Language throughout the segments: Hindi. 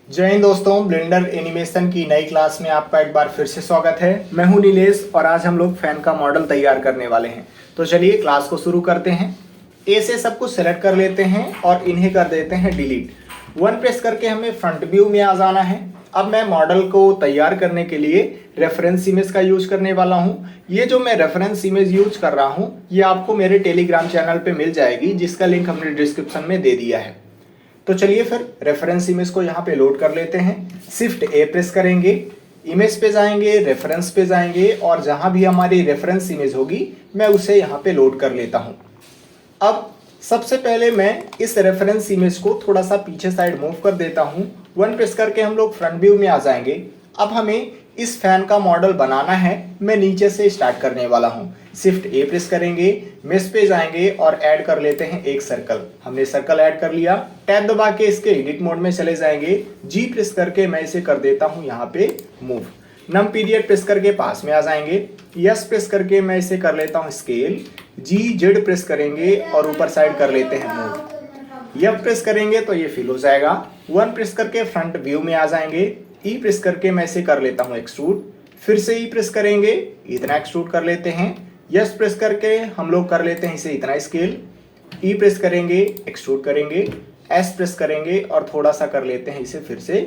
जय हिंद दोस्तों, ब्लेंडर एनिमेशन की नई क्लास में आपका एक बार फिर से स्वागत है। मैं हूं नीलेश और आज हम लोग फैन का मॉडल तैयार करने वाले हैं। तो चलिए क्लास को शुरू करते हैं। ए से सब कुछ सेलेक्ट कर लेते हैं और इन्हें कर देते हैं डिलीट। वन प्रेस करके हमें फ्रंट व्यू में आ जाना है। अब मैं मॉडल को तैयार करने के लिए रेफरेंस इमेज का यूज करने वाला हूं। ये जो मैं रेफरेंस इमेज यूज कर रहा हूं ये आपको मेरे टेलीग्राम चैनल पे मिल जाएगी, जिसका लिंक हमने डिस्क्रिप्शन में दे दिया है। तो चलिए फिर रेफरेंस इमेज को यहाँ पे लोड कर लेते हैं। शिफ्ट ए प्रेस करेंगे, इमेज पे जाएंगे, रेफरेंस पे जाएंगे और जहां भी हमारी रेफरेंस इमेज होगी मैं उसे यहाँ पे लोड कर लेता हूँ। अब सबसे पहले मैं इस रेफरेंस इमेज को थोड़ा सा पीछे साइड मूव कर देता हूँ। वन प्रेस करके हम लोग फ्रंट व्यू में आ जाएंगे। अब हमें इस फैन का मॉडल बनाना है। मैं नीचे से स्टार्ट करने वाला हूँ। शिफ्ट ए प्रेस करेंगे, मेश पे जाएंगे और ऐड कर लेते हैं एक सर्कल। हमने सर्कल ऐड कर लिया। टैब दबा के इसके एडिट मोड में चले जाएंगे। जी प्रेस करके मैं इसे कर देता हूँ यहाँ पे मूव। नम पीरियड प्रेस करके पास में आ जाएंगे। यस प्रेस करके मैं इसे कर लेता हूँ स्केल। जी जेड प्रेस करेंगे और ऊपर साइड कर लेते हैं मूव। यफ प्रेस करेंगे तो ये फिल हो जाएगा। वन प्रेस करके फ्रंट व्यू में आ जाएंगे। ई प्रेस करके मैं इसे कर लेता हूँ एक्सट्रूड। फिर से ई प्रेस करेंगे, इतना एक्सट्रूड कर लेते हैं। यस प्रेस करके हम लोग कर लेते हैं इसे इतना स्केल। ई प्रेस करेंगे, एक्सट्रूड करेंगे। एस प्रेस करेंगे और थोड़ा सा कर लेते हैं इसे फिर से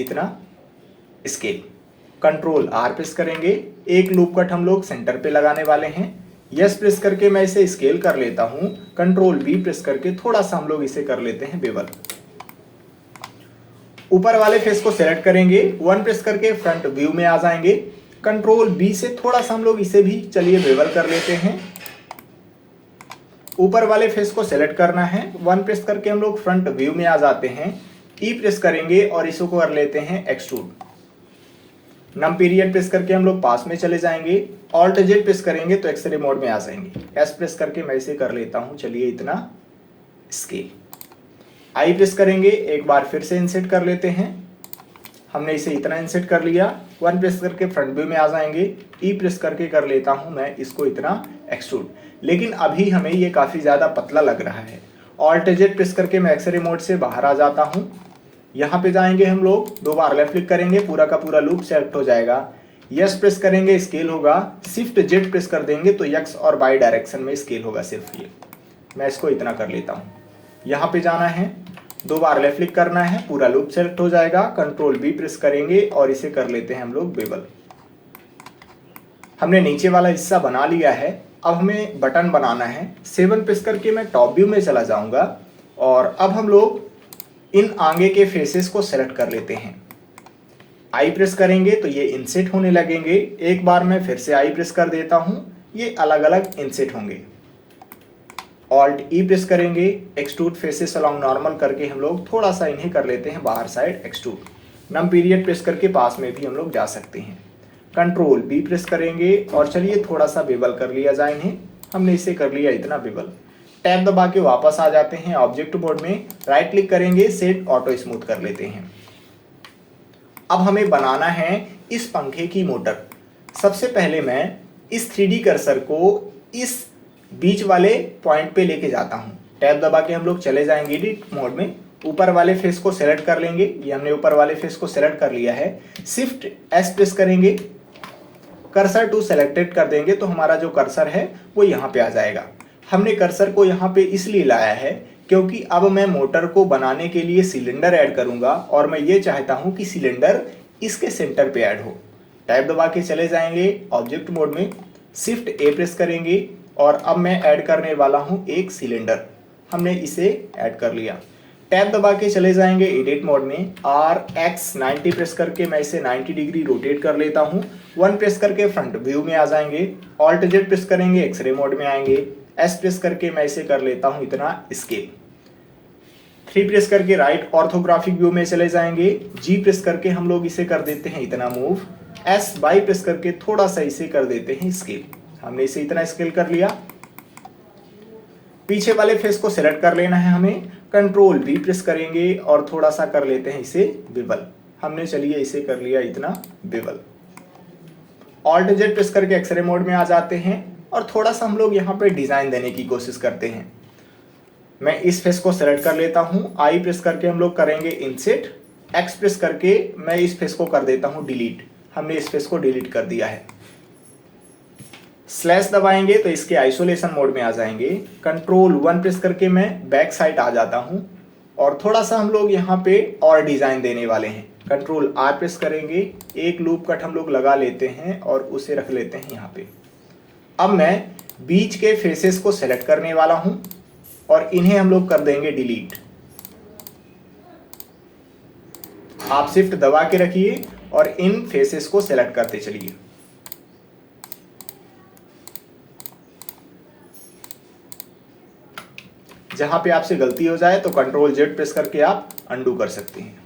इतना स्केल। कंट्रोल आर प्रेस करेंगे। एक लूप कट हम लोग सेंटर पे लगाने वाले हैं। यस प्रेस करके मैं इसे स्केल कर लेता हूं। कंट्रोल बी प्रेस करके थोड़ा सा हम लोग इसे कर लेते हैं बेवल। ऊपर वाले फेस को सेलेक्ट करेंगे। वन प्रेस करके फ्रंट व्यू में आ जाएंगे। कंट्रोल बी से थोड़ा सा हम लोग इसे भी चलिए बेवल कर लेते हैं। ऊपर वाले फेस को सेलेक्ट करना है। वन प्रेस करके हम लोग फ्रंट व्यू में आ जाते हैं। ई प्रेस करेंगे और इसको कर लेते हैं एक्सट्रूड। नम पीरियड प्रेस करके हम लोग पास में चले जाएंगे। ऑल्ट जेड प्रेस करेंगे तो एक्सरे मोड में आ जाएंगे। एस प्रेस करके मैं इसे कर लेता हूं चलिए इतना स्केल। आई प्रेस करेंगे, एक बार फिर से इंसर्ट कर लेते हैं। हमने इसे इतना इंसर्ट कर लिया। वन प्रेस करके फ्रंट व्यू में आ जाएंगे। ई प्रेस करके कर लेता हूं मैं इसको इतना एक्सट्रूड। लेकिन अभी हमें ये काफी ज्यादा पतला लग रहा है। ऑल्ट जेड प्रेस करके मैं एक्सरे मोड से बाहर आ जाता हूं। यहाँ पे जाएंगे हम लोग, दो बार लेफ्ट क्लिक करेंगे, पूरा का पूरा लूप सेलेक्ट हो जाएगा। यस प्रेस करेंगे, स्केल होगा। शिफ्ट जेड प्रेस कर देंगे तो यक्स और बाई डायरेक्शन में स्केल होगा सिर्फ ये। मैं इसको इतना कर लेता हूँ। यहाँ पे जाना है, दो बार लेफ्ट क्लिक करना है, पूरा लूप सेलेक्ट हो जाएगा। कंट्रोल बी प्रेस करेंगे और इसे कर लेते हैं हम लोग बेवल। हमने नीचे वाला हिस्सा बना लिया है। अब हमें बटन बनाना है। 7 प्रेस करके मैं टॉप व्यू में चला जाऊंगा और अब हम लोग इन आगे के फेसेस को सेलेक्ट कर लेते हैं। आई प्रेस करेंगे तो ये इंसेट होने लगेंगे। एक बार मैं फिर से आई प्रेस कर देता हूं, ये अलग अलग इंसेट होंगे। ऑल्ट ई प्रेस करेंगे, एक्सट्रूड फेसेस अलोंग नॉर्मल करके हम लोग थोड़ा सा इन्हें कर लेते हैं बाहर साइड एक्सट्रूड। नम पीरियड प्रेस करके पास में भी हम लोग जा सकते हैं। कंट्रोल बी प्रेस करेंगे और चलिए थोड़ा सा बेवल कर लिया जाए इन्हें। हमने इसे कर लिया इतना बेवल। टैब दबा के वापस आ जाते हैं ऑब्जेक्ट मोड में। राइट क्लिक करेंगे, सेट ऑटो स्मूथ कर लेते हैं। अब हमें बनाना है इस पंखे की मोटर। सबसे पहले मैं इस 3D कर्सर को इस बीच वाले पॉइंट पे लेके जाता हूं। टैब दबा के हम लोग चले जाएंगे एडिट मोड में। ऊपर वाले फेस को सेलेक्ट कर लेंगे। ये हमने ऊपर वाले फेस को सेलेक्ट कर लिया है। शिफ्ट एस प्रेस करेंगे, कर्सर टू सेलेक्टेड कर देंगे तो हमारा जो कर्सर है वो यहाँ पे आ जाएगा। हमने कर्सर को यहाँ पे इसलिए लाया है क्योंकि अब मैं मोटर को बनाने के लिए सिलेंडर ऐड करूंगा और मैं ये चाहता हूं कि सिलेंडर इसके सेंटर पे ऐड हो। टाइप दबा के चले जाएंगे ऑब्जेक्ट मोड में। शिफ्ट ए प्रेस करेंगे और अब मैं ऐड करने वाला हूं एक सिलेंडर। हमने इसे ऐड कर लिया। टैब दबा के चले जाएंगे एडिट मोड में। RX90 प्रेस करके मैं इसे 90 डिग्री रोटेट कर लेता हूं। वन प्रेस करके फ्रंट व्यू में आ जाएंगे। ऑल्ट जेड प्रेस करेंगे, एक्सरे मोड में आएंगे। एस प्रेस करके मैं इसे कर लेता हूं इतना स्केल। 3 प्रेस करके राइट ऑर्थोग्राफिक व्यू में चले जाएंगे। जी प्रेस करके हम लोग इसे कर देते हैं इतना मूव। एस बाई प्रेस करके थोड़ा सा इसे कर देते हैं स्केल। हमने इसे इतना स्केल कर लिया। पीछे वाले फेस को सेलेक्ट कर लेना है हमें। कंट्रोल बी प्रेस करेंगे और थोड़ा सा कर लेते हैं इसे बेवल। हमने चलिए इसे कर लिया इतना बेवल। ऑल्ट जेड प्रेस करके एक्सरे मोड में आ जाते हैं और थोड़ा सा हम लोग यहाँ पे डिजाइन देने की कोशिश करते हैं। मैं इस फेस को सेलेक्ट कर लेता हूँ। आई प्रेस करके हम लोग करेंगे इंसेट एक्स प्रेस करके मैं इस फेस को कर देता हूं डिलीट। हमने इस फेस को डिलीट कर दिया है। स्लैश दबाएंगे तो इसके आइसोलेशन मोड में आ जाएंगे। कंट्रोल 1 प्रेस करके मैं बैक साइड आ जाता हूं और थोड़ा सा हम लोग यहाँ पे और डिजाइन देने वाले हैं। कंट्रोल आर प्रेस करेंगे, एक लूप कट हम लोग लगा लेते हैं और उसे रख लेते हैं यहाँ पे। अब मैं बीच के फेसेस को सेलेक्ट करने वाला हूं और इन्हें हम लोग कर देंगे डिलीट। आप शिफ्ट दबा के रखिए और इन फेसेस को सेलेक्ट करते चलिए। जहां पे आपसे गलती हो जाए तो कंट्रोल जेड प्रेस करके आप अंडू कर सकते हैं।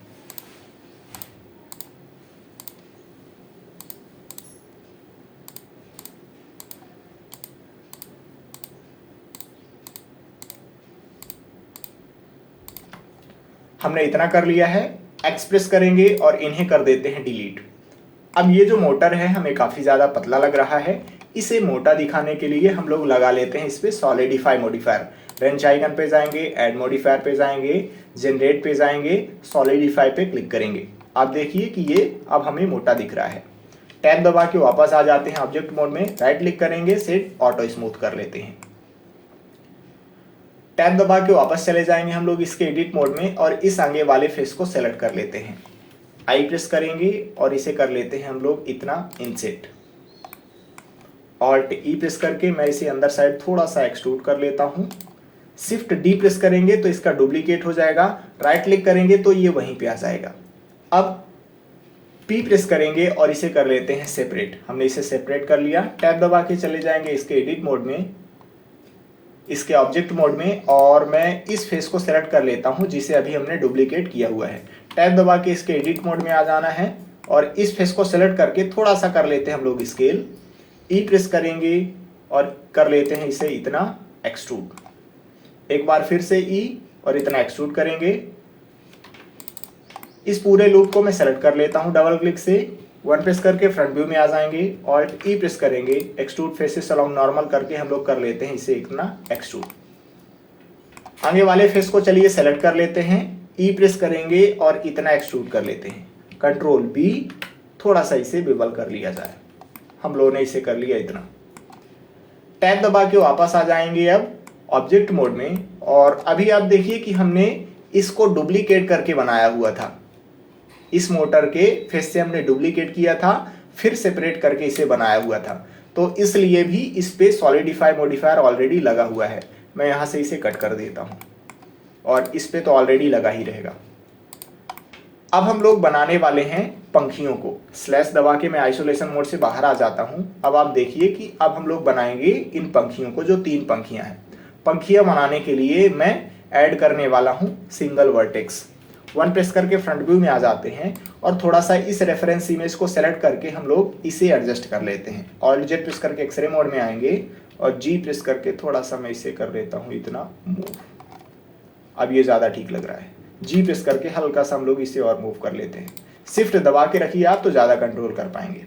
हमने इतना कर लिया है। एक्स प्रेस करेंगे और इन्हें कर देते हैं डिलीट। अब ये जो मोटर है हमें काफी ज्यादा पतला लग रहा है। इसे मोटा दिखाने के लिए हम लोग लगा लेते हैं इस पे सॉलिडिफाई मॉडिफायर। रेंच आइकन पे जाएंगे, ऐड मॉडिफायर पे जाएंगे, जनरेट पे जाएंगे, सॉलिडिफाई पे क्लिक करेंगे। आप देखिए कि ये अब हमें मोटा दिख रहा है। टैब दबा के वापस आ जाते हैं ऑब्जेक्ट मोड में, राइट क्लिक करेंगे, सेट ऑटो स्मूथ कर लेते हैं। टैब दबा के वापस चले जाएंगे हम लोग इसके एडिट मोड में और इस आगे वाले फेस को सेलेक्ट कर लेते हैं। आई प्रेस करेंगे और इसे कर लेते हैं हम लोग इतना इनसेट। ऑल्ट ई प्रेस करके मैं इसे अंदर साइड थोड़ा सा एक्सट्रूड कर लेता हूं। शिफ्ट डी प्रेस करेंगे तो इसका डुप्लीकेट हो जाएगा, राइट क्लिक करेंगे तो ये वहीं पे आ जाएगा। अब पी प्रेस करेंगे और इसे कर लेते हैं सेपरेट। हमने इसे सेपरेट कर लिया। टैब दबा के चले जाएंगे इसके एडिट मोड में, इसके ऑब्जेक्ट मोड में, और मैं इस फेस को सेलेक्ट कर लेता हूं जिसे अभी हमने डुप्लीकेट किया हुआ है। टैब दबा के इसके एडिट मोड में आ जाना है और इस फेस को सेलेक्ट करके थोड़ा सा कर लेते हैं हम लोग स्केल। ई प्रेस करेंगे और कर लेते हैं इसे इतना एक्सट्रूड। एक बार फिर से ई और इतना एक्सट्रूड करेंगे। इस पूरे लूप को मैं सेलेक्ट कर लेता हूं डबल क्लिक से। 1 प्रेस करके फ्रंट व्यू में आ जाएंगे, ऑल्ट ई प्रेस करेंगे, एक्सट्रूड फेसेस अलोंग नॉर्मल करके हम लोग कर लेते हैं इसे इतना एक्सट्रूड। आगे वाले फेस को चलिए सेलेक्ट कर लेते हैं, ई प्रेस करेंगे और इतना एक्सट्रूड कर लेते हैं। कंट्रोल बी, थोड़ा सा इसे बेबल कर लिया जाए। हम लोगों ने इसे कर लिया इतना। टैब दबा के वापस आ जाएंगे अब ऑब्जेक्ट मोड में और अभी आप देखिए कि हमने इसको डुप्लीकेट करके बनाया हुआ था। इस मोटर के फेस से हमने डुप्लीकेट किया था, फिर सेपरेट करके इसे बनाया हुआ था, तो इसलिए भी इस पे सॉलिडिफाई मॉडिफायर ऑलरेडी लगा हुआ है। मैं यहां से इसे कट कर देता हूं और इस पे तो ऑलरेडी लगा ही रहेगा। अब हम लोग बनाने वाले हैं पंखियों को। स्लैश दबा के मैं आइसोलेशन मोड से बाहर आ जाता हूं। अब आप देखिए कि अब हम लोग बनाएंगे इन पंखियों को, जो 3 पंखियां हैं। पंखियां बनाने के लिए मैं ऐड करने वाला हूं सिंगल वर्टेक्स। 1 प्रेस करके फ्रंट व्यू में आ जाते हैं और थोड़ा सा इस रेफरेंस इमेज को सेलेक्ट करके हम लोग इसे एडजस्ट कर लेते हैं। ऑल्ट जेड प्रेस करके एक्सरे मोड में आएंगे और जी प्रेस करके थोड़ा सा मैं इसे कर लेता हूं इतना मूव। अब ये ज्यादा ठीक लग रहा है। जी प्रेस करके हल्का सा हम लोग इसे और मूव कर लेते हैं। शिफ्ट दबा के रखिए आप तो ज्यादा कंट्रोल कर पाएंगे।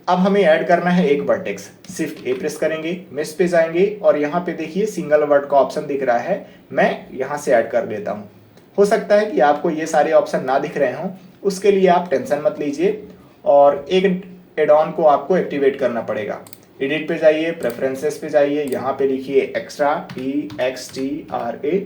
अब हमें ऐड करना है एक वर्टेक्स। शिफ्ट ए प्रेस करेंगे, मेश पे जाएंगे और यहाँ पे देखिए सिंगल वर्ड का ऑप्शन दिख रहा है, मैं यहाँ से ऐड कर लेता हूँ। हो सकता है कि आपको ये सारे ऑप्शन ना दिख रहे हों, उसके लिए आप टेंशन मत लीजिए और एक एड ऑन को आपको एक्टिवेट करना पड़ेगा। एडिट पे जाइए, प्रेफरेंसेस पे जाइए, यहाँ पे लिखिए एक्स्ट्रा, EXTRA।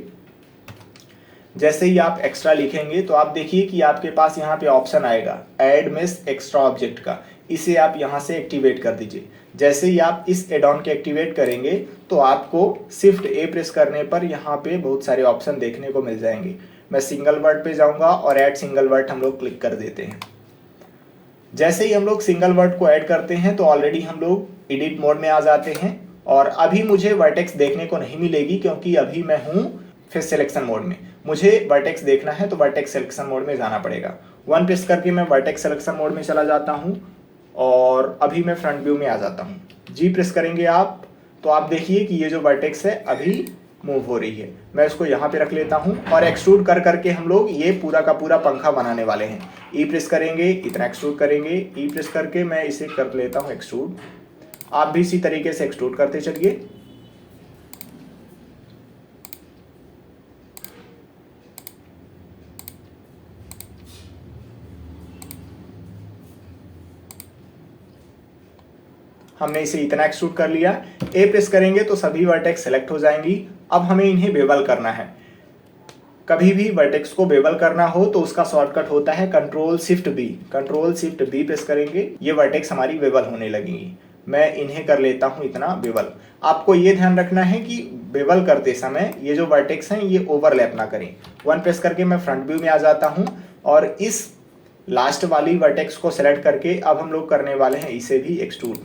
जैसे ही आप एक्स्ट्रा लिखेंगे तो आप देखिए कि आपके पास यहाँ पे ऑप्शन आएगा ऐड मेश एक्स्ट्रा ऑब्जेक्ट का। इसे आप यहाँ से एक्टिवेट कर दीजिए। जैसे ही आप इस एड ऑन के एक्टिवेट करेंगे तो आपको शिफ्ट ए प्रेस करने पर यहाँ पे बहुत सारे ऑप्शन देखने को मिल जाएंगे। मैं सिंगल वर्ड पे जाऊंगा और ऐड सिंगल वर्ड हम लोग क्लिक कर देते हैं। जैसे ही हम लोग सिंगल वर्ड को ऐड करते हैं तो ऑलरेडी हम लोग एडिट मोड में आ जाते हैं और अभी मुझे वर्टेक्स देखने को नहीं मिलेगी क्योंकि अभी मैं हूँ फेस सिलेक्शन मोड में। मुझे वर्टेक्स देखना है तो वर्टेक्स सिलेक्शन मोड में जाना पड़ेगा। 1 प्रेस करके मैं वर्टेक्स सिलेक्शन मोड में चला जाता हूँ और अभी मैं फ्रंट व्यू में आ जाता हूँ। जी प्रेस करेंगे आप तो आप देखिए कि ये जो वर्टेक्स है अभी मूव हो रही है। मैं इसको यहाँ पे रख लेता हूँ और एक्सट्रूड कर करके हम लोग ये पूरा का पूरा पंखा बनाने वाले हैं। ई प्रेस करेंगे, इतना एक्सट्रूड करेंगे, ई प्रेस करके मैं इसे कर लेता हूँ एक्सट्रूड। आप भी इसी तरीके से एक्सट्रूड करते चलिए। हमने इसे इतना एक्सट्रूड कर लिया। ए प्रेस करेंगे तो सभी वर्टेक्स सेलेक्ट हो जाएंगी। अब हमें इन्हें बेवल करना है। कभी भी वर्टेक्स को बेवल करना हो तो उसका शॉर्टकट होता है control shift B. Control shift B press करेंगे, ये वर्टेक्स हमारी बेवल होने लगेंगी। मैं इन्हें कर लेता हूं इतना बेवल। आपको ये ध्यान रखना है कि बेवल करते समय ये जो वर्टेक्स हैं ये ओवरलैप ना करें। 1 प्रेस करके मैं फ्रंट व्यू में आ जाता हूं और इस लास्ट वाली वर्टेक्स को सेलेक्ट करके अब हम लोग करने वाले हैं इसे भी एक्सट्रूड,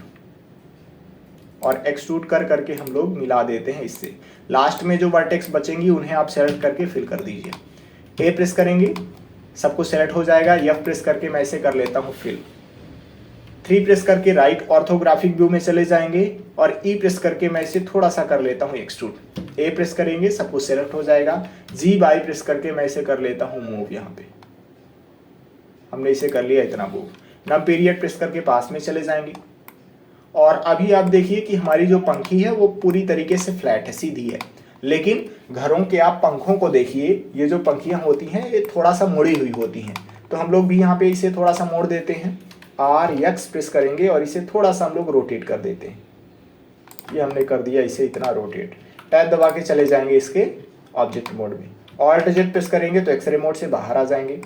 और एक्सट्रूड कर करके हम लोग मिला देते हैं इससे। लास्ट में जो वर्टेक्स बचेंगी उन्हें आप सेलेक्ट करके फिल कर दीजिए। ए प्रेस करेंगे, सब कुछ सेलेक्ट हो जाएगा। एफ प्रेस करके मैं इसे कर लेता हूँ फिल। 3 प्रेस करके राइट ऑर्थोग्राफिक व्यू में चले जाएंगे और ई प्रेस करके मैं इसे थोड़ा सा कर लेता हूँ एक्सट्रूड। ए प्रेस करेंगे, सब कुछ सेलेक्ट हो जाएगा। जी बाई प्रेस करके मैं इसे कर लेता हूँ मूव। यहाँ पे हमने इसे कर लिया इतना मूव। नम पीरियड प्रेस करके पास में चले जाएंगे और अभी आप देखिए कि हमारी जो पंखी है वो पूरी तरीके से फ्लैट है, सीधी है। लेकिन घरों के आप पंखों को देखिए, ये जो पंखियां होती हैं ये थोड़ा सा मुड़ी हुई होती हैं। तो हम लोग भी यहाँ पे इसे थोड़ा सा मोड़ देते हैं। आर एक्स प्रेस करेंगे और इसे थोड़ा सा हम लोग रोटेट कर देते हैं। ये हमने कर दिया इसे इतना रोटेट। टैब दबा के चले जाएंगे इसके ऑब्जेक्ट मोड में। ऑल्ट जेड प्रेस करेंगे तो एक्सरे मोड से बाहर आ जाएंगे।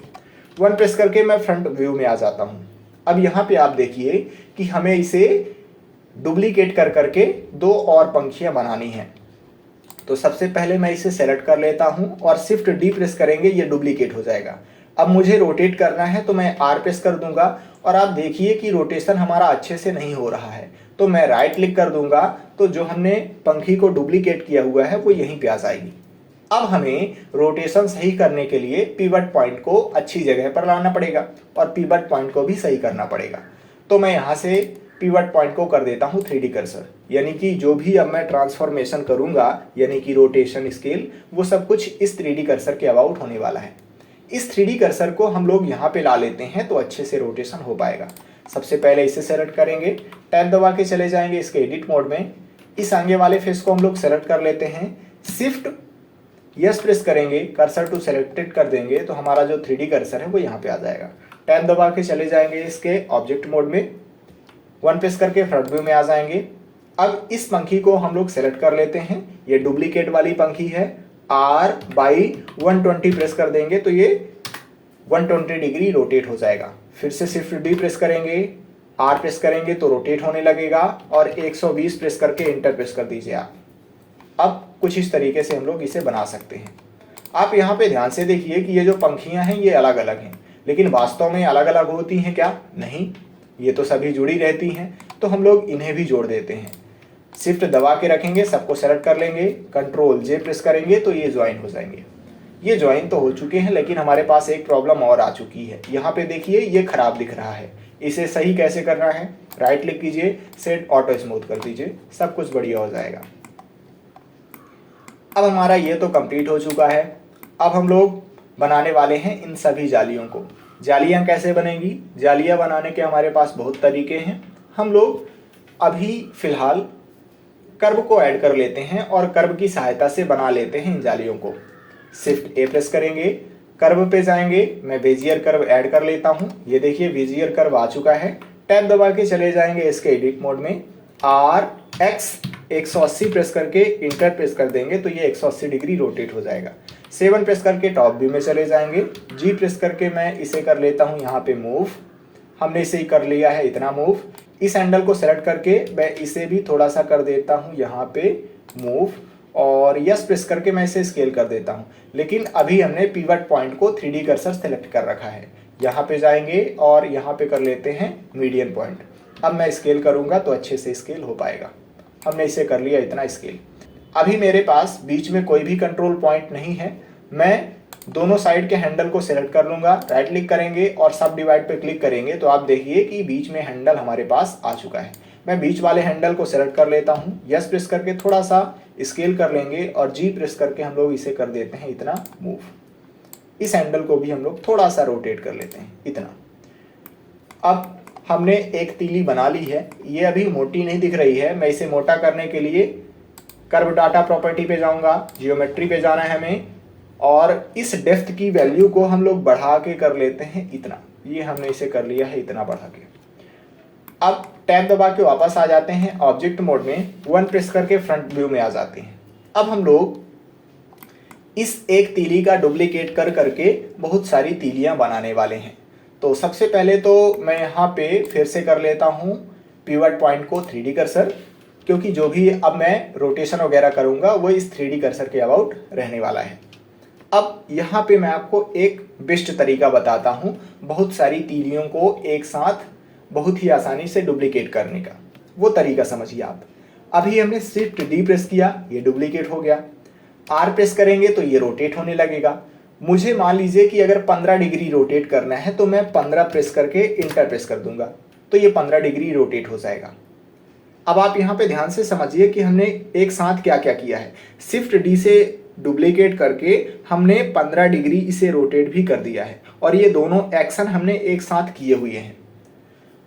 1 प्रेस करके मैं फ्रंट व्यू में आ जाता हूँ। अब यहाँ पे आप देखिए कि हमें इसे डुप्लीकेट कर करके 2 और पंखियां बनानी हैं। तो सबसे पहले मैं इसे सेलेक्ट कर लेता हूं और शिफ्ट डी प्रेस करेंगे, ये डुप्लीकेट हो जाएगा। अब मुझे रोटेट करना है तो मैं आर प्रेस कर दूंगा और आप देखिए कि रोटेशन हमारा अच्छे से नहीं हो रहा है। तो मैं राइट क्लिक कर दूंगा तो जो हमने पंखी को डुप्लीकेट किया हुआ है वो यहीं पे आ जाएगी। अब हमें रोटेशन सही करने के लिए पिवट पॉइंट को अच्छी जगह पर लाना पड़ेगा और पिवट पॉइंट को भी सही करना पड़ेगा। तो मैं यहाँ से पिवट पॉइंट को कर देता हूँ 3D कर्सर, यानी कि जो भी अब मैं ट्रांसफॉर्मेशन करूंगा यानी कि रोटेशन स्केल, वो सब कुछ इस 3D कर्सर के अबाउट होने वाला है। इस 3D कर्सर को हम लोग यहाँ पे ला लेते हैं तो अच्छे से रोटेशन हो पाएगा। सबसे पहले इसे सेलेक्ट करेंगे, टैब दबा के चले जाएंगे इसके एडिट मोड में। इस आगे वाले फेस को हम लोग सेलेक्ट कर लेते हैं। शिफ्ट यस प्रेस करेंगे, कर्सर टू सेलेक्टेड कर देंगे तो हमारा जो 3D कर्सर है वो यहाँ पे आ जाएगा। टैब दबा के चले जाएंगे इसके ऑब्जेक्ट मोड में। 1 प्रेस करके फ्रंट व्यू में आ जाएंगे। अब इस पंखी को हम लोग सेलेक्ट कर लेते हैं, ये डुप्लीकेट वाली पंखी है। R बाई 120 प्रेस कर देंगे तो ये 120 डिग्री रोटेट हो जाएगा। फिर से शिफ्ट डी प्रेस करेंगे, R प्रेस करेंगे तो रोटेट होने लगेगा और 120 प्रेस करके इंटर प्रेस कर दीजिए आप। अब कुछ इस तरीके से हम लोग इसे बना सकते हैं। आप यहाँ पे ध्यान से देखिए कि ये जो पंखियाँ हैं ये अलग अलग हैं, लेकिन वास्तव में अलग अलग होती हैं क्या? नहीं, ये तो सभी जुड़ी रहती हैं। तो हम लोग इन्हें भी जोड़ देते हैं। शिफ्ट दबा के रखेंगे, सबको सेलेक्ट कर लेंगे, कंट्रोल जे प्रेस करेंगे तो ये ज्वाइन हो जाएंगे। ये ज्वाइन तो हो चुके हैं, लेकिन हमारे पास एक प्रॉब्लम और आ चुकी है। यहाँ पे देखिए ये खराब दिख रहा है। इसे सही कैसे करना है? राइट क्लिक कीजिए, सेट ऑटो स्मूथ कर दीजिए, सब कुछ बढ़िया हो जाएगा। अब हमारा ये तो कंप्लीट हो चुका है। अब हम लोग बनाने वाले हैं इन सभी जालियों को। जालियाँ कैसे बनेंगी? जालियाँ बनाने के हमारे पास बहुत तरीके हैं। हम लोग अभी फ़िलहाल कर्व को ऐड कर लेते हैं और कर्व की सहायता से बना लेते हैं इन जालियों को। शिफ्ट ए प्रेस करेंगे, कर्व पे जाएंगे, मैं बेजियर कर्व ऐड कर लेता हूँ। ये देखिए बेजियर कर्व आ चुका है। टैब दबा के चले जाएंगे इसके एडिट मोड में। आर एक्स 180 प्रेस करके इंटर प्रेस कर देंगे तो ये 180 डिग्री रोटेट हो जाएगा। 7 प्रेस करके टॉप व्यू में चले जाएंगे। जी प्रेस करके मैं इसे कर लेता हूँ यहाँ पे मूव। हमने इसे ही कर लिया है इतना मूव। इस हैंडल को सेलेक्ट करके मैं इसे भी थोड़ा सा कर देता हूँ यहाँ पे मूव, और यस प्रेस करके मैं इसे स्केल कर देता हूँ। लेकिन अभी हमने पिवट पॉइंट को 3D कर्सर सेलेक्ट कर रखा है। यहाँ पे जाएंगे और यहाँ पे कर लेते हैं मीडियन पॉइंट। अब मैं स्केल करूँगा तो अच्छे से स्केल हो पाएगा। हमने इसे कर लिया इतना स्केल। अभी मेरे पास बीच में कोई भी कंट्रोल पॉइंट नहीं है। मैं दोनों साइड के हैंडल को सेलेक्ट कर लूँगा, राइट क्लिक करेंगे और सब डिवाइड पे क्लिक करेंगे तो आप देखिए कि बीच में हैंडल हमारे पास आ चुका है। मैं बीच वाले हैंडल को सेलेक्ट कर लेता हूँ, यस प्रेस करके थोड़ा सा स्केल कर लेंगे और जी प्रेस करके हम लोग इसे कर देते हैं इतना मूव। इस हैंडल को भी हम लोग थोड़ा सा रोटेट कर लेते हैं इतना। अब हमने एक तीली बना ली है। ये अभी मोटी नहीं दिख रही है। मैं इसे मोटा करने के लिए कर्व डाटा प्रॉपर्टी पे जाऊंगा, जियोमेट्री पे जाना है हमें, और इस डेप्थ की वैल्यू को हम लोग बढ़ा के कर लेते हैं इतना। ये हमने इसे कर लिया है इतना बढ़ा के। अब टैब दबा के वापस आ जाते हैं ऑब्जेक्ट मोड में, 1 प्रेस करके फ्रंट व्यू में आ जाते हैं। अब हम लोग इस एक तीली का डुप्लीकेट कर करके बहुत सारी तीलियां बनाने वाले हैं। तो सबसे पहले तो मैं यहाँ पे फिर से कर लेता हूँ पिवट पॉइंट को 3D कर्सर, क्योंकि जो भी अब मैं रोटेशन वगैरह करूँगा वो इस 3D कर्सर के अबाउट रहने वाला है। अब यहाँ पे मैं आपको एक बेस्ट तरीका बताता हूँ बहुत सारी तीलियों को एक साथ बहुत ही आसानी से डुप्लीकेट करने का। वो तरीका समझिए आप। अभी हमने शिफ्ट डी प्रेस किया, ये डुप्लीकेट हो गया। आर प्रेस करेंगे तो ये रोटेट होने लगेगा। मुझे मान लीजिए कि अगर 15 डिग्री रोटेट करना है तो मैं 15 प्रेस करके इंटर प्रेस कर दूंगा, तो ये 15 डिग्री रोटेट हो जाएगा। अब आप यहाँ पे ध्यान से समझिए कि हमने एक साथ क्या क्या किया है। शिफ्ट डी से डुप्लीकेट करके हमने 15 डिग्री इसे रोटेट भी कर दिया है, और ये दोनों एक्शन हमने एक साथ किए हुए हैं।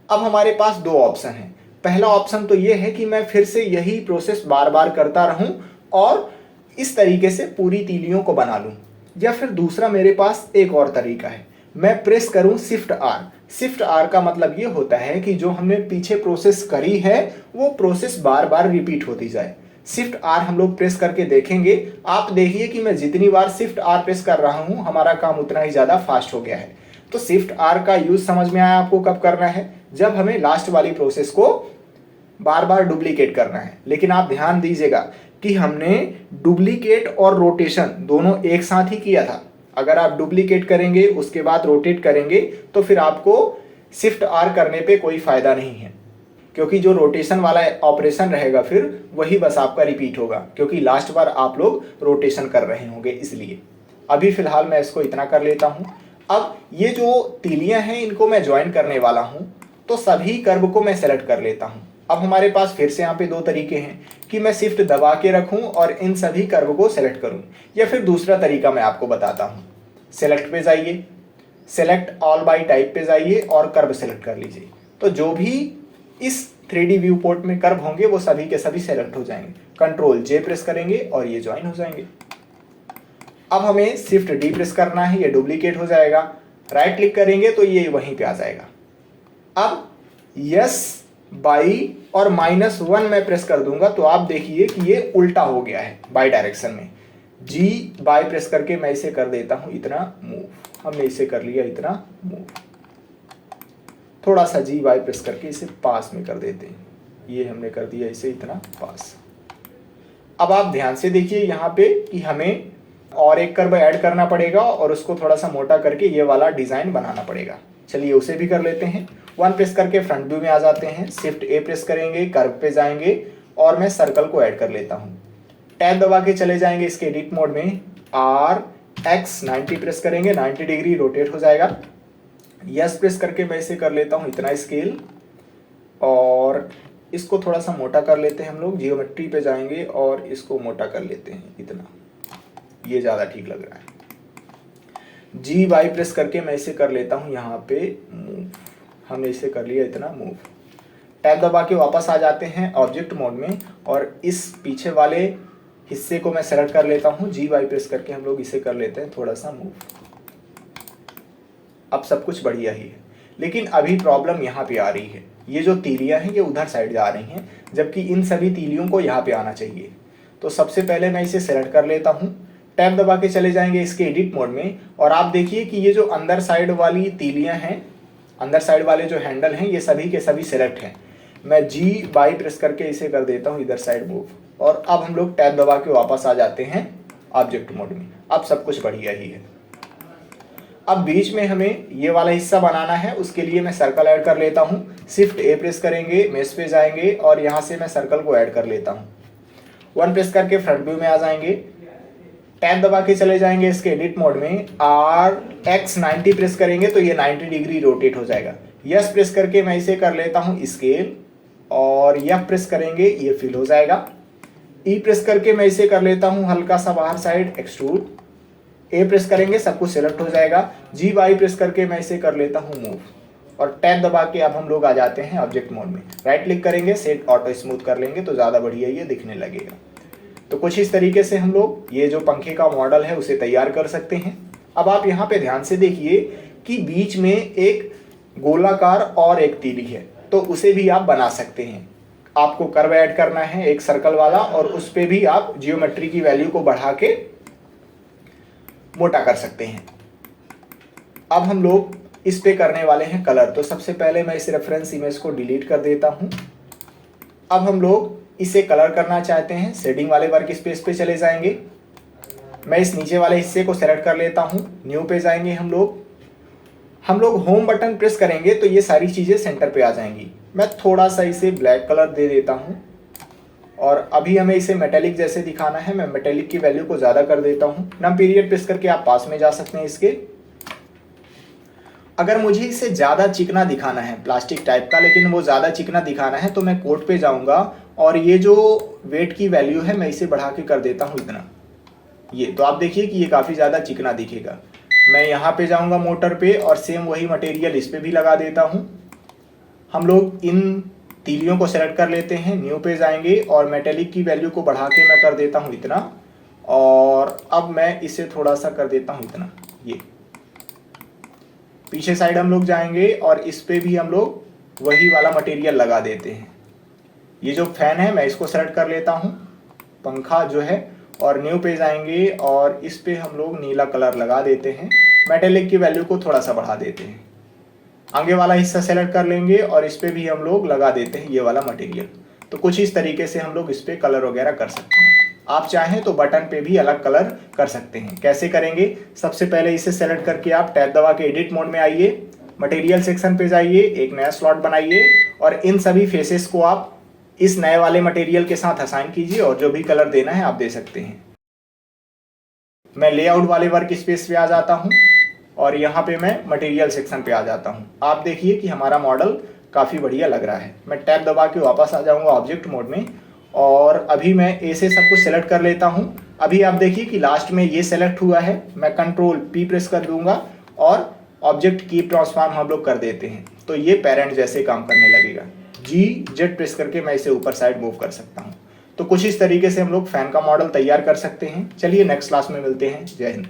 अब हमारे पास दो ऑप्शन हैं। पहला ऑप्शन तो ये है कि मैं फिर से यही प्रोसेस बार बार करता रहूं और इस तरीके से पूरी तीलियों को बना लूं, या फिर दूसरा मेरे पास एक और तरीका है, मैं प्रेस करूं शिफ्ट आर। शिफ्ट आर का मतलब ये होता है कि जो हमने पीछे प्रोसेस करी है वो प्रोसेस बार बार रिपीट होती जाए। शिफ्ट आर हम लोग प्रेस करके देखेंगे। आप देखिए कि मैं जितनी बार शिफ्ट आर प्रेस कर रहा हूं हमारा काम उतना ही ज़्यादा फास्ट हो गया है। तो शिफ्ट आर का यूज समझ में आया आपको कब करना है, जब हमें लास्ट वाली प्रोसेस को बार बार डुप्लीकेट करना है। लेकिन आप ध्यान दीजिएगा कि हमने डुप्लीकेट और रोटेशन दोनों एक साथ ही किया था। अगर आप डुप्लीकेट करेंगे उसके बाद रोटेट करेंगे तो फिर आपको शिफ्ट आर करने पे कोई फायदा नहीं है, क्योंकि जो रोटेशन वाला ऑपरेशन रहेगा फिर वही बस आपका रिपीट होगा, क्योंकि लास्ट बार आप लोग रोटेशन कर रहे होंगे। इसलिए अभी फिलहाल मैं इसको इतना कर लेता हूँ। अब ये जो तीलियां हैं इनको मैं ज्वाइन करने वाला हूँ, तो सभी कर्व को मैं सेलेक्ट कर लेता हूँ। अब हमारे पास फिर से यहाँ पे दो तरीके हैं कि मैं शिफ्ट दबा के रखूँ और इन सभी कर्व को सेलेक्ट करूँ, या फिर दूसरा तरीका मैं आपको बताता हूँ। सेलेक्ट पे जाइए, सेलेक्ट ऑल बाई टाइप पे जाइए और कर्व सेलेक्ट कर लीजिए। तो जो भी इस 3D व्यू पोर्ट में कर्व होंगे वो सभी के सभी सेलेक्ट हो जाएंगे। कंट्रोल जे प्रेस करेंगे और ये ज्वाइन हो जाएंगे। अब हमें शिफ्ट डी प्रेस करना है, ये डुप्लीकेट हो जाएगा। राइट क्लिक करेंगे तो ये वहीं पे आ जाएगा। अब यस बाई और -1 मैं प्रेस कर दूंगा तो आप देखिए कि ये उल्टा हो गया है बाई डायरेक्शन में। जी बाई प्रेस करके मैं इसे कर देता हूं इतना मूव, हमने इसे कर लिया इतना मूव। थोड़ा सा जी बाई प्रेस करके इसे पास में कर देते हैं, ये हमने कर दिया इसे इतना पास। अब आप ध्यान से देखिए यहाँ पे कि हमें और एक कर्व ऐड करना पड़ेगा और उसको थोड़ा सा मोटा करके ये वाला डिजाइन बनाना पड़ेगा। चलिए उसे भी कर लेते हैं। 1 प्रेस करके फ्रंट व्यू में आ जाते हैं, शिफ्ट ए प्रेस करेंगे, कर्व पे जाएंगे और मैं सर्कल को ऐड कर लेता हूँ। टैब दबा के चले जाएंगे इसके एडिट मोड में, आर एक्स 90 प्रेस करेंगे, 90 डिग्री रोटेट हो जाएगा। यस प्रेस करके मैं इसे कर लेता हूँ इतना स्केल, और इसको थोड़ा सा मोटा कर लेते हैं हम लोग। जियोमेट्री पे जाएंगे और इसको मोटा कर लेते हैं इतना, ये ज़्यादा ठीक लग रहा है। जी वाई प्रेस करके मैं इसे कर लेता हूँ यहाँ पे मूव, हमने इसे कर लिया इतना मूव। टैब दबा के वापस आ जाते हैं ऑब्जेक्ट मोड में और इस पीछे वाले हिस्से को मैं सेलेक्ट कर लेता हूँ। जी वाई प्रेस करके हम लोग इसे कर लेते हैं थोड़ा सा मूव। अब सब कुछ बढ़िया ही है, लेकिन अभी प्रॉब्लम यहाँ पे आ रही है। ये जो तीलियाँ हैं ये उधर साइड जा रही हैं, जबकि इन सभी तीलियों को यहाँ पे आना चाहिए। तो सबसे पहले मैं इसे सेलेक्ट कर लेता हूँ। टैब दबा के चले जाएंगे इसके एडिट मोड में और आप देखिए कि ये जो अंदर साइड वाली तीलियां हैं, अंदर साइड वाले जो हैंडल हैं, ये सभी के सभी सेलेक्ट हैं। मैं जी बाई प्रेस करके इसे कर देता हूँ इधर साइड मूव, और अब हम लोग टैब दबा के वापस आ जाते हैं ऑब्जेक्ट मोड में। अब सब कुछ बढ़िया ही है। अब बीच में हमें ये वाला हिस्सा बनाना है, उसके लिए मैं सर्कल ऐड कर लेता हूँ। शिफ्ट ए प्रेस करेंगे, मेश पे जाएंगे और यहाँ से मैं सर्कल को ऐड कर लेता हूँ। 1 प्रेस करके फ्रंट व्यू में आ जाएंगे। टैब दबा के चले जाएंगे इसके एडिट मोड में, आर एक्स 90 प्रेस करेंगे तो ये 90 डिग्री रोटेट हो जाएगा। यस प्रेस करके मैं इसे कर लेता हूँ स्केल, और यफ प्रेस करेंगे ये फिल हो जाएगा। ई प्रेस करके मैं इसे कर लेता हूँ हल्का सा बाहर साइड एक्सट्रूड। ए प्रेस करेंगे सब कुछ सेलेक्ट हो जाएगा। जी वाई प्रेस करके मैं इसे कर लेता हूँ मूव, और टैब दबा के अब हम लोग आ जाते हैं ऑब्जेक्ट मोड में। राइट क्लिक करेंगे, सेट ऑटो स्मूथ कर लेंगे तो ज़्यादा बढ़िया ये दिखने लगेगा। तो कुछ इस तरीके से हम लोग ये जो पंखे का मॉडल है उसे तैयार कर सकते हैं। अब आप यहाँ पे ध्यान से देखिए कि बीच में एक गोलाकार और एक तीली है। तो उसे भी आप बना सकते हैं। आपको कर्व ऐड करना है एक सर्कल वाला, और उस पे भी आप जियोमेट्री की वैल्यू को बढ़ा के मोटा कर सकते हैं। अब हम लोग इस पे करने वाले हैं कलर। तो सबसे पहले मैं इस रेफरेंस इमेज को डिलीट कर देता हूं। अब हम लोग इसे कलर करना चाहते हैं, शेडिंग वाले वर्क स्पेस पे चले जाएंगे। मैं इस नीचे वाले हिस्से को सेलेक्ट कर लेता हूं, न्यू पे जाएंगे हम लोग होम बटन प्रेस करेंगे तो ये सारी चीज़ें सेंटर पे आ जाएंगी। मैं थोड़ा सा इसे ब्लैक कलर दे देता हूं, और अभी हमें इसे मेटेलिक जैसे दिखाना है। मैं मेटेलिक की वैल्यू को ज़्यादा कर देता हूं। नम पीरियड प्रेस करके आप पास में जा सकते हैं इसके। अगर मुझे इसे ज़्यादा चिकना दिखाना है, प्लास्टिक टाइप का, लेकिन वो ज़्यादा चिकना दिखाना है, तो मैं कोड पे जाऊँगा और ये जो वेट की वैल्यू है मैं इसे बढ़ा के कर देता हूँ इतना। ये तो आप देखिए कि ये काफ़ी ज़्यादा चिकना दिखेगा। मैं यहाँ पे जाऊँगा मोटर पे और सेम वही मटेरियल इस पे भी लगा देता हूँ। हम लोग इन तीलियों को सेलेक्ट कर लेते हैं, न्यू पे जाएंगे और मेटेलिक की वैल्यू को बढ़ा के मैं कर देता हूँ इतना, और अब मैं इसे थोड़ा सा कर देता हूँ इतना। ये पीछे साइड हम लोग जाएंगे और इस पे भी हम लोग वही वाला मटेरियल लगा देते हैं। ये जो फैन है मैं इसको सेलेक्ट कर लेता हूँ, पंखा जो है, और न्यू पे जाएंगे और इस पे हम लोग नीला कलर लगा देते हैं। मेटेलिक की वैल्यू को थोड़ा सा बढ़ा देते हैं। आगे वाला हिस्सा सेलेक्ट कर लेंगे और इस पे भी हम लोग लगा देते हैं ये वाला मटेरियल। तो कुछ इस तरीके से हम लोग इस पे कलर वगैरह कर सकते हैं। आप चाहें तो बटन पे भी अलग कलर कर सकते हैं। कैसे करेंगे? सबसे पहले इसे सेलेक्ट करके आप टैब दबा के एडिट मोड में आइए, मटेरियल सेक्शन पे जाइए, एक नया स्लॉट बनाइए और इन सभी फेसेस को आप इस नए वाले मटेरियल के साथ असाइन कीजिए और जो भी कलर देना है आप दे सकते हैं। मैं लेआउट वाले वर्क स्पेस पे आ जाता हूं और यहाँ पे मैं मटेरियल सेक्शन पे आ जाता हूं। आप देखिए कि हमारा मॉडल काफ़ी बढ़िया लग रहा है। मैं टैब दबा के वापस आ जाऊंगा ऑब्जेक्ट मोड में और अभी मैं ए से सब कुछ सेलेक्ट कर लेता हूं। अभी आप देखिए कि लास्ट में ये सेलेक्ट हुआ है। मैं कंट्रोल पी प्रेस कर दूंगा और ऑब्जेक्ट की ट्रांसफॉर्म हम लोग कर देते हैं, तो ये पेरेंट जैसे काम करने लगेगा। G/Z प्रेस करके मैं इसे ऊपर साइड मूव कर सकता हूँ। तो कुछ इस तरीके से हम लोग फैन का मॉडल तैयार कर सकते हैं। चलिए नेक्स्ट क्लास में मिलते हैं। जय हिंद।